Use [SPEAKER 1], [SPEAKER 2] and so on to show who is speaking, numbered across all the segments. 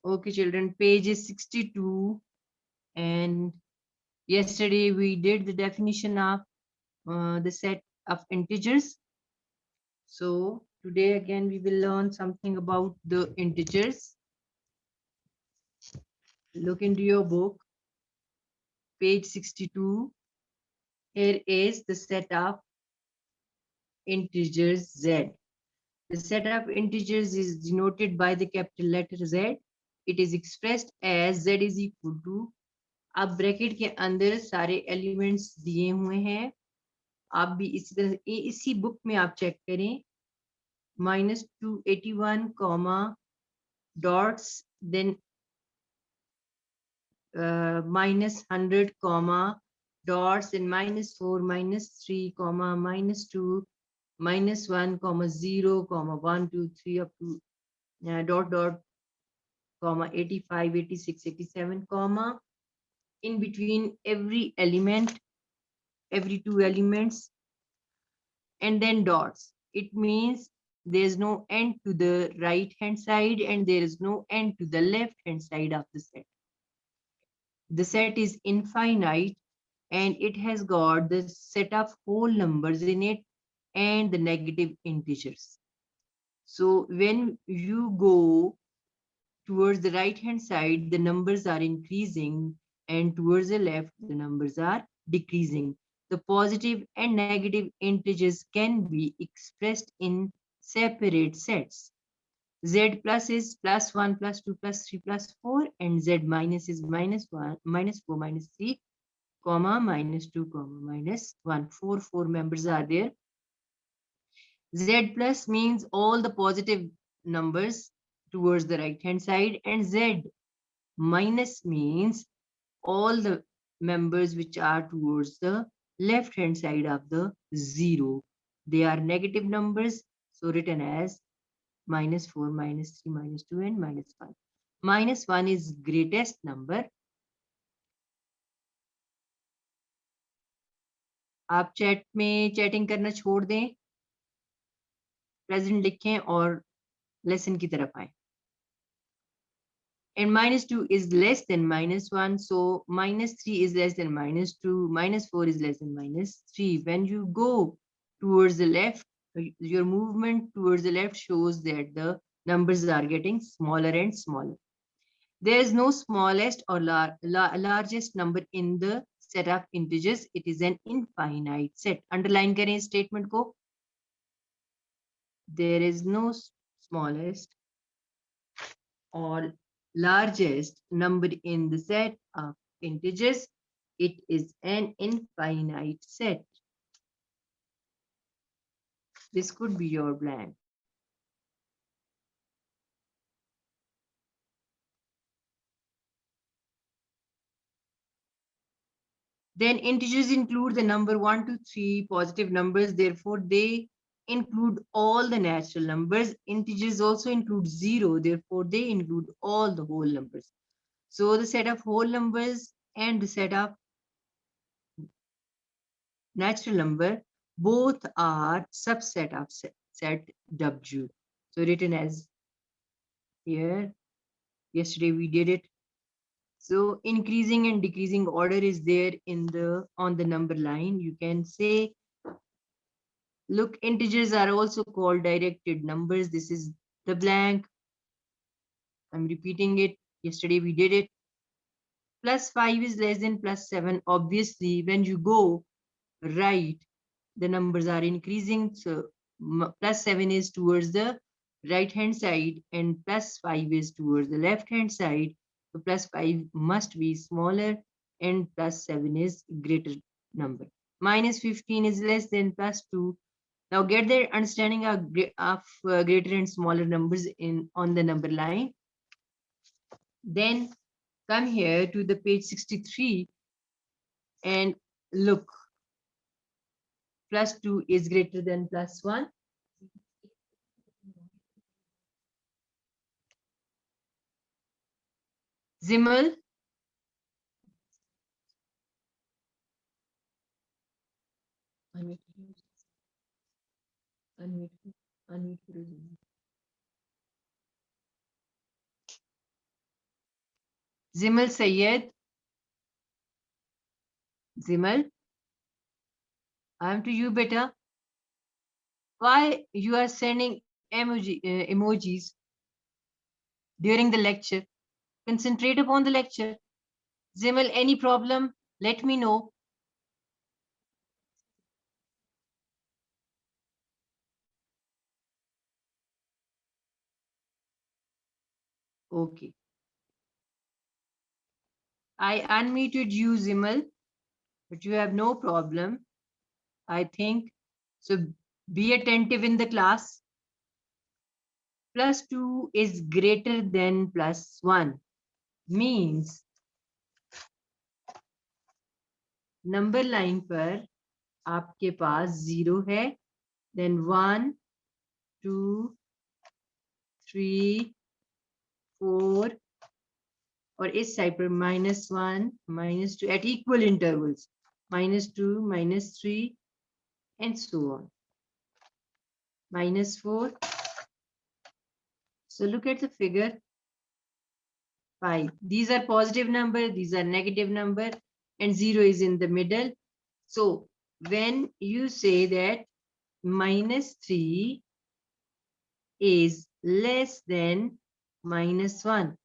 [SPEAKER 1] Okay, children, page is 62. And yesterday we did the definition of the set of integers. So today again we will learn something about the integers. Look into your book, page 62. Here is the set of integers Z. The set of integers is denoted by the capital letter Z. It is expressed as Z is equal to, अब bracket के अंदर सारे elements दिए हुए हैं, आप भी इसी तरह इसी बुक में आप चेक करें, -281 comma dots, then -100 comma dots, and -4 -3 comma -2 -1 comma 0 comma 1 2 3 up to dot dot comma 85 86 87 comma in between every element, every two elements, and then dots. It means there's no end to the right hand side and there is no end to the left hand side of the set. The set is infinite and it has got the set of whole numbers in it and the negative integers. So when you go towards the right hand side, the numbers are increasing, and towards the left, the numbers are decreasing. The positive and negative integers can be expressed in separate sets. Z plus is +1 +2 +3 +4, and Z minus is -1 -4 -3 comma -2 comma -1. Four members are there. Z plus means all the positive numbers towards the right hand side, and Z minus means all the members which are towards the left hand side of the zero. They are negative numbers, so written as -4 -3 -2 and -1. -1 is greatest number. आप chat में chatting करना छोड़ दें, present लिखें और lesson की तरफ आए. And -2 is less than -1, so -3 is less than -2, -4 is less than -3. When you go towards the left, your movement towards the left shows that the numbers are getting smaller and smaller. There is no smallest or largest number in the set of integers. It is an infinite set. Underline करें statement को. There is no smallest or largest number in the set of integers. It is an infinite set. This could be your blank. Then integers include the number 1 to 3 positive numbers. Therefore, they include all the natural numbers. Integers also include 0. Therefore, they include all the whole numbers. So the set of whole numbers and the set of natural number, both are subset of set W. So written as here, yesterday we did it. So increasing and decreasing order is there in the on the number line. You can say, look, integers are also called directed numbers. This is the blank. I'm repeating it. Yesterday we did it. +5 is less than +7. Obviously, when you go right, the numbers are increasing. So +7 is towards the right hand side and +5 is towards the left hand side. So +5 must be smaller and +7 is greater number. -15 is less than +2. Now get the understanding of greater and smaller numbers in on the number line. Then come here to the page 63 and look. +2 is greater than +1. Zimmel, unmute, unmute. Zimal Sayed. Zimal, I'm to you, beta. Why you are sending emojis during the lecture? Concentrate upon the lecture. Zimal, any problem? Let me know. Okay. I unmuted you, Zimal, but you have no problem, I think. So be attentive in the class. Plus 2 is greater than plus 1. Means number line पर आपके पास 0 है, then 1, 2, 3, 4, और इस side पर -1, -2 at equal intervals, -2, -3, and so on. -4. So look at the figure 5. These are positive number, these are negative number, and 0 is in the middle. So when you say that -3 is less than -1,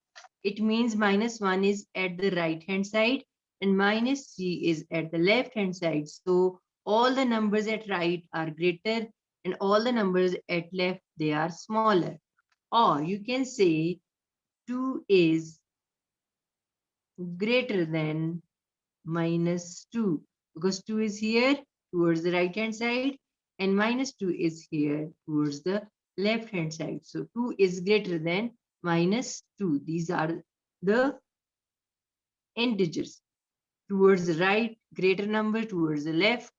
[SPEAKER 1] it means -1 is at the right hand side and -3 is at the left hand side. So all the numbers at right are greater and all the numbers at left, they are smaller. Or you can say 2 is greater than -2, because 2 is here towards the right hand side and -2 is here towards the left hand side. So 2 is greater than -2. These are the integers. Towards the right, greater number; towards the left,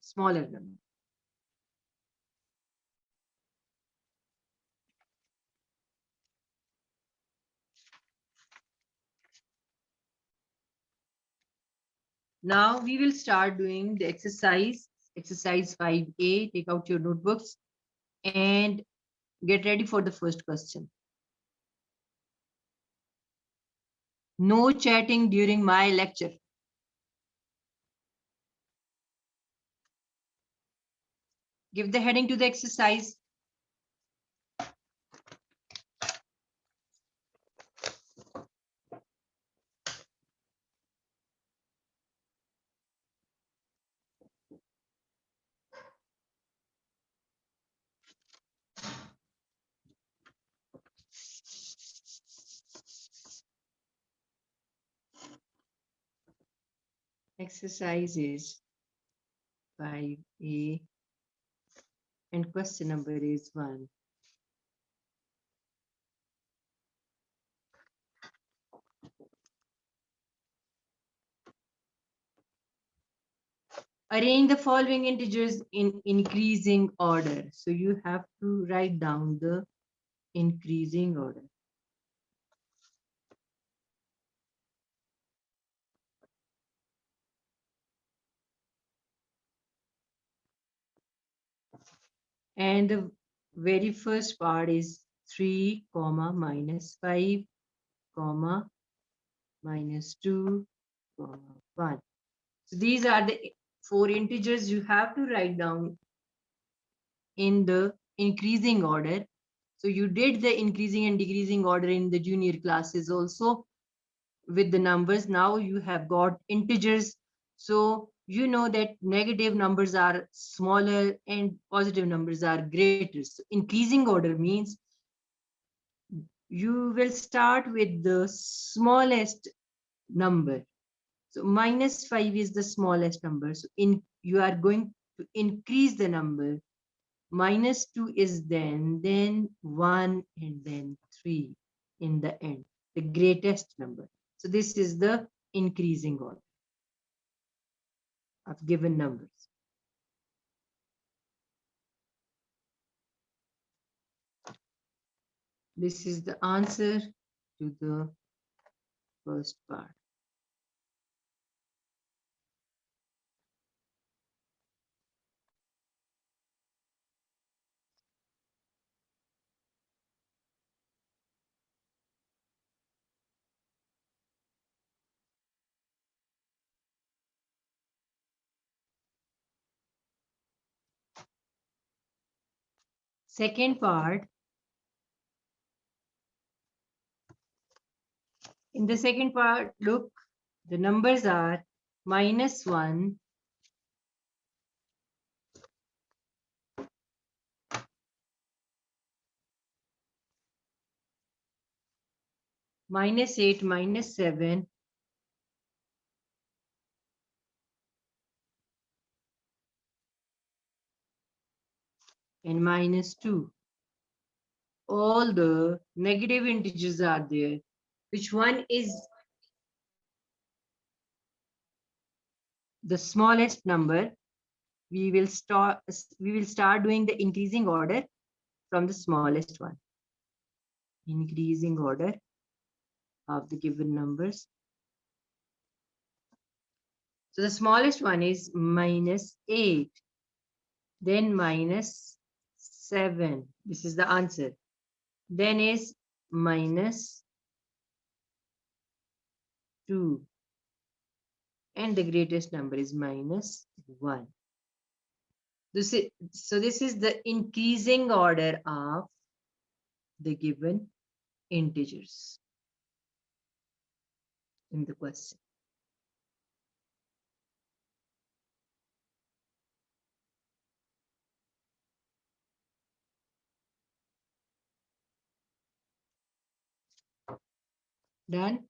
[SPEAKER 1] smaller number. Now we will start doing the exercise 5A. Take out your notebooks and get ready for the first question. No chatting during my lecture. Give the heading to the exercise. Exercise is 5A and question number is 1. Arrange the following integers in increasing order. So you have to write down the increasing order. And the very first part is 3, -5, -2, 1. So these are the 4 integers you have to write down in the increasing order. So you did the increasing and decreasing order in the junior classes also with the numbers. Now you have got integers. So you know that negative numbers are smaller and positive numbers are greater. So increasing order means you will start with the smallest number. So -5 is the smallest number. So you are going to increase the number. -2 is then 1, and then 3 in the end, the greatest number. So this is the increasing order of given numbers. This is the answer to the first part. Second part, in the second part, look, the numbers are -1, -8, -7, and -2. All the negative integers are there. Which one is the smallest number? We will start doing the increasing order from the smallest one. Increasing order of the given numbers. So the smallest one is -8, then -7. This is the answer. Then is -2. And the greatest number is -1. So this is the increasing order of the given integers in the question. Done?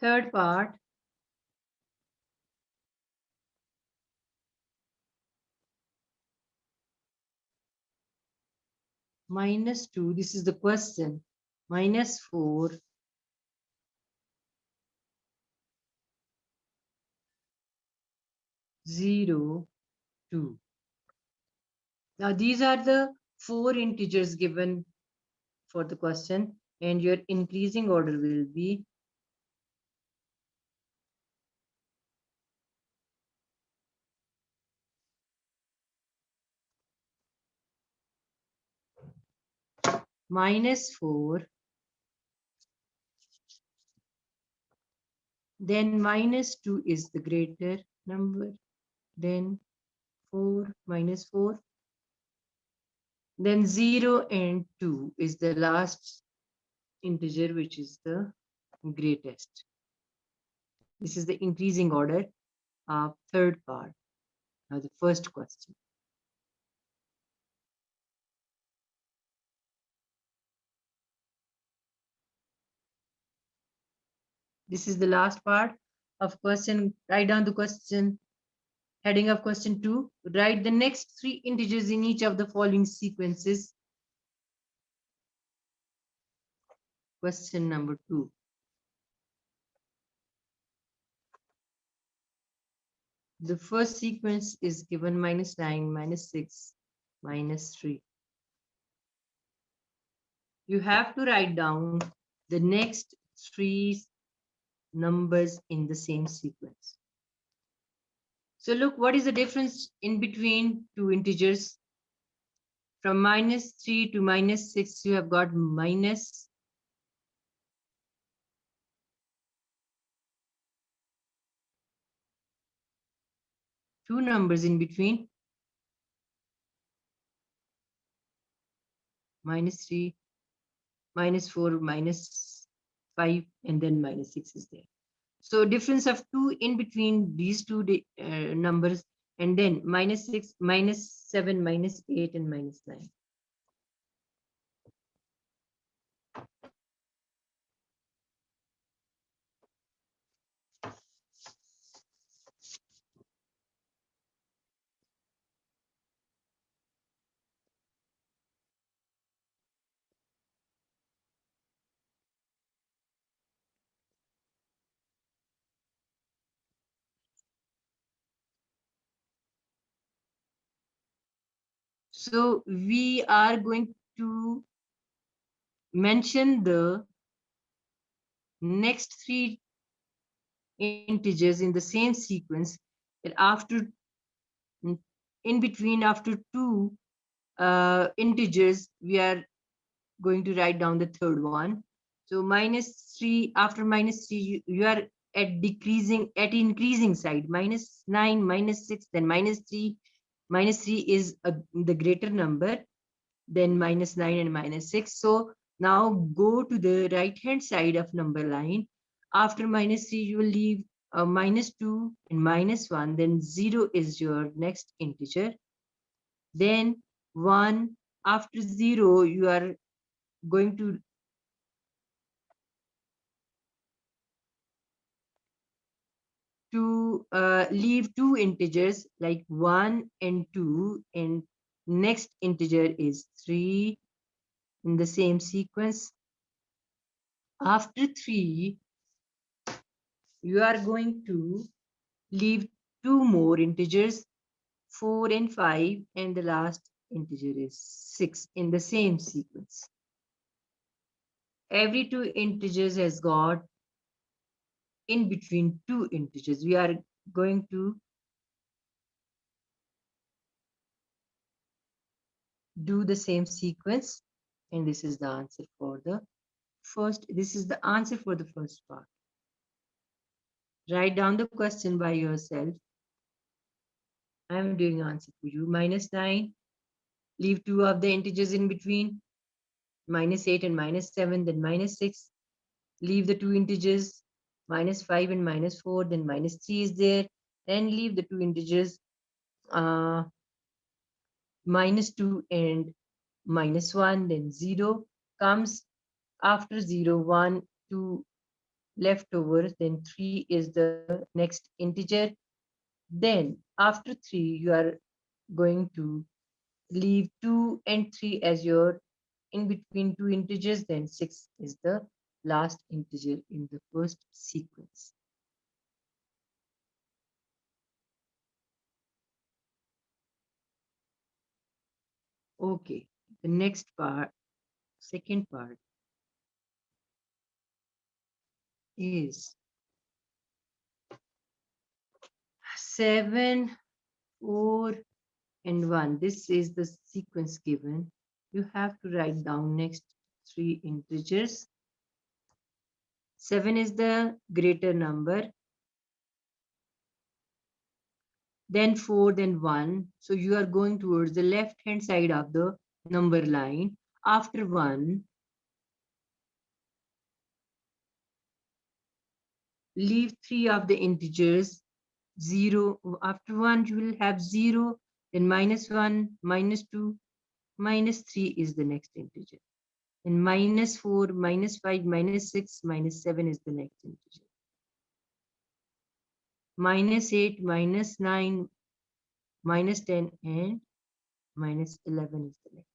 [SPEAKER 1] Third part. -2, this is the question. -4, 0, 2. Now these are the 4 integers given for the question, and your increasing order will be -4, then -2 is the greater number, then 4, -4, then 0 and 2 is the last integer, which is the greatest. This is the increasing order of third part. Now the first question. This is the last part of question. Write down the question, heading of question 2. Write the next 3 integers in each of the following sequences. Question number 2. The first sequence is given -9, -6, -3. You have to write down the next 3 numbers in the same sequence. So look, what is the difference in between 2 integers? From -3 to -6, you have got minus 2 numbers in between, -3, -4, -5, and then -6 is there. So difference of 2 in between these 2 numbers, and then -6, -7, -8, and -9. So we are going to mention the next 3 integers in the same sequence, that after in between after two integers, we are going to write down the third one. So minus 3, after minus 3, you are at increasing side. Minus 9, minus 6, then minus 3. Minus 3 is the greater number than minus 9 and minus 6. So now go to the right hand side of number line. After minus 3, you will leave minus 2 and minus 1. Then 0 is your next integer. Then 1. After 0, you are going to leave two integers like 1 and 2, and next integer is 3 in the same sequence. After 3, you are going to leave two more integers, 4 and 5, and the last integer is 6 in the same sequence. Every two integers has got in between two integers. We are going to do the same sequence, and this is the answer for the first. This is the answer for the first part. Write down the question by yourself. I am doing answer for you. Minus 9, leave two of the integers in between, minus 8 and minus 7, then minus 6, leave the two integers, minus 5 and minus 4, then minus 3 is there, and leave the two integers, minus 2 and minus 1, then 0 comes. After 0, 1, 2 left over, then 3 is the next integer. Then after 3, you are going to leave 2 and 3 as your in between two integers, then 6 is the last integer in the first sequence. Okay, the next part, second part is 7, 4, and 1. This is the sequence given. You have to write down next three integers. 7 is the greater number, then 4, then 1. So you are going towards the left hand side of the number line. After 1, leave 3 of the integers. 0, after 1 you will have 0, then minus 1, minus 2, minus 3 is the next integer, and minus 4, minus 5, minus 6, minus 7 is the next integer. Minus 8, minus 9, minus 10, and minus 11 is the next.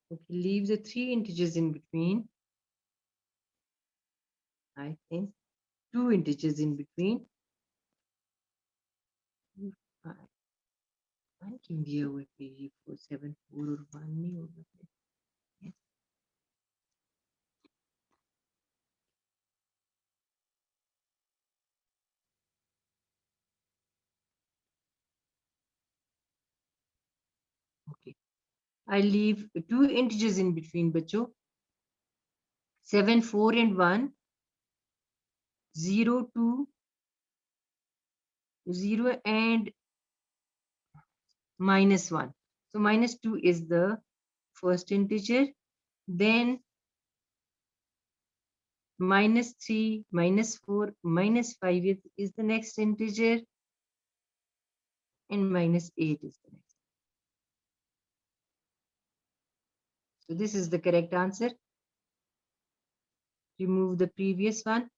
[SPEAKER 1] Okay, leave the three integers in between. I think two integers in between. One can be over page 474 or 1 over there. Yes. Okay. I leave two integers in between, bacho. 7, 4, and 1. 0, 2, 0, and minus 1. So minus 2 is the first integer. Then -3, -4, -5 is the next integer, and -8 is the next. So this is the correct answer. Remove the previous one.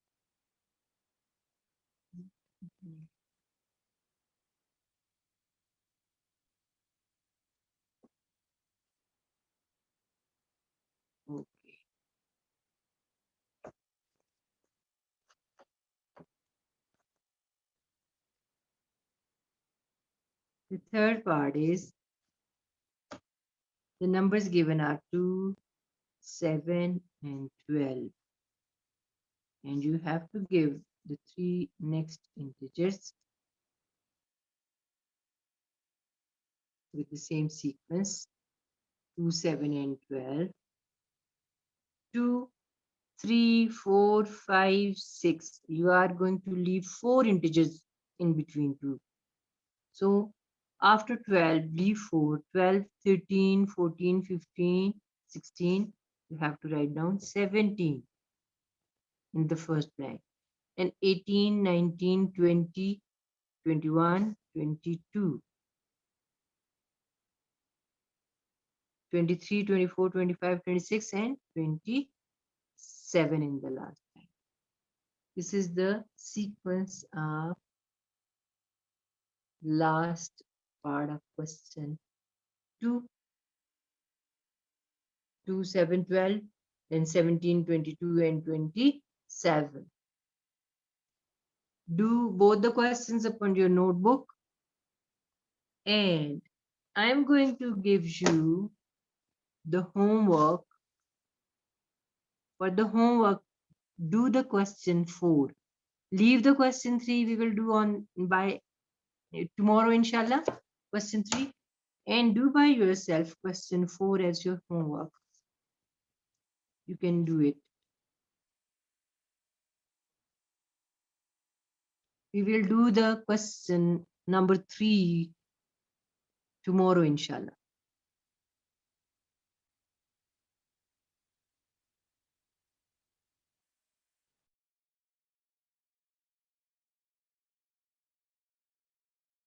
[SPEAKER 1] Okay. The third part is the numbers given are 2, 7, and 12. And you have to give the three next integers with the same sequence, 2, 7, and 12. 2, 3, 4, 5, 6. You are going to leave 4 integers in between 2. So after 12, leave 4, 12, 13, 14, 15, 16. You have to write down 17 in the first blank. And 18, 19, 20, 21, 22, 23, 24, 25, 26, and 27 in the last line. This is the sequence of last part of question 2, 2, 7, 12, then 17, 22, and 27. Do both the questions upon your notebook, and I'm going to give you the homework. For the homework, do the question 4. Leave the question 3. We will do on by tomorrow, inshallah. Question 3, and do by yourself question 4 as your homework. You can do it. We will do the question number 3 tomorrow, inshallah.